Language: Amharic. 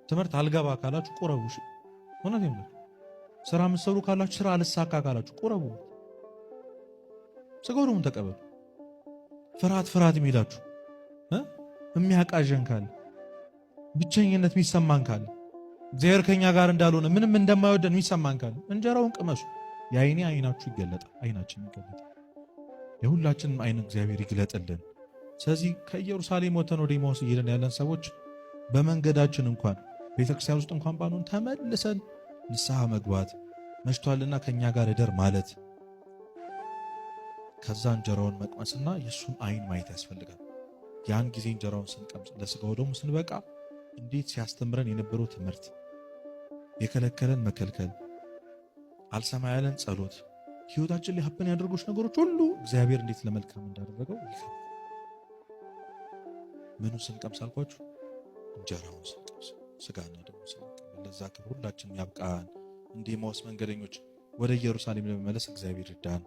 ትምህርት አልገባ ካላችሁ ቁረቡ። እሺ እውነቴን ነው። ስራ የምትሰሩ ካላችሁ ስራ አልሳካ ካላችሁ ቁረቡ። ስጋውን ተቀበሉ። ፍርሃት የሚላችሁ የሚያቃዠን ካለ ብቸኝነት የሚሰማን ካለ እግዚአብሔር ከኛ ጋር እንዳልሆነ ምንም እንደማይወደን የሚሰማን ካለ እንጀራውን ቅመሱ። የአይኔ አይናችሁ ይገለጣል፣ አይናችን ይገለጣል። የሁላችንም አይን እግዚአብሔር ይግለጥልን። ስለዚህ ከኢየሩሳሌም ወተን ወደ ኤማሁስ እየሄድን ያለን ሰዎች በመንገዳችን እንኳን ቤተክርስቲያን ውስጥ እንኳን ባንሆን ተመልሰን ንስሐ መግባት መሽቷልና ከኛ ጋር እደር ማለት ከዛ እንጀራውን መቅመስና የሱን አይን ማየት ያስፈልጋል። ያን ጊዜ እንጀራውን ስንቀምስ ለስጋው ደግሞ ስንበቃ እንዴት ሲያስተምረን የነበረው ትምህርት፣ የከለከለን መከልከል፣ አልሰማ ያለን ጸሎት፣ ህይወታችን ላይ ሀብን ያደርጉት ነገሮች ሁሉ እግዚአብሔር እንዴት ለመልካም እንዳደረገው ይገባል። ምኑ ስንቀምስ አልኳችሁ? እንጀራውን ስንቀምስ፣ ስጋና ደግሞ ስንቀምስ። ለዛ ሁላችንም ያብቃን። እንደ ኤማሁስ መንገደኞች ወደ ኢየሩሳሌም ለመመለስ እግዚአብሔር ይርዳን።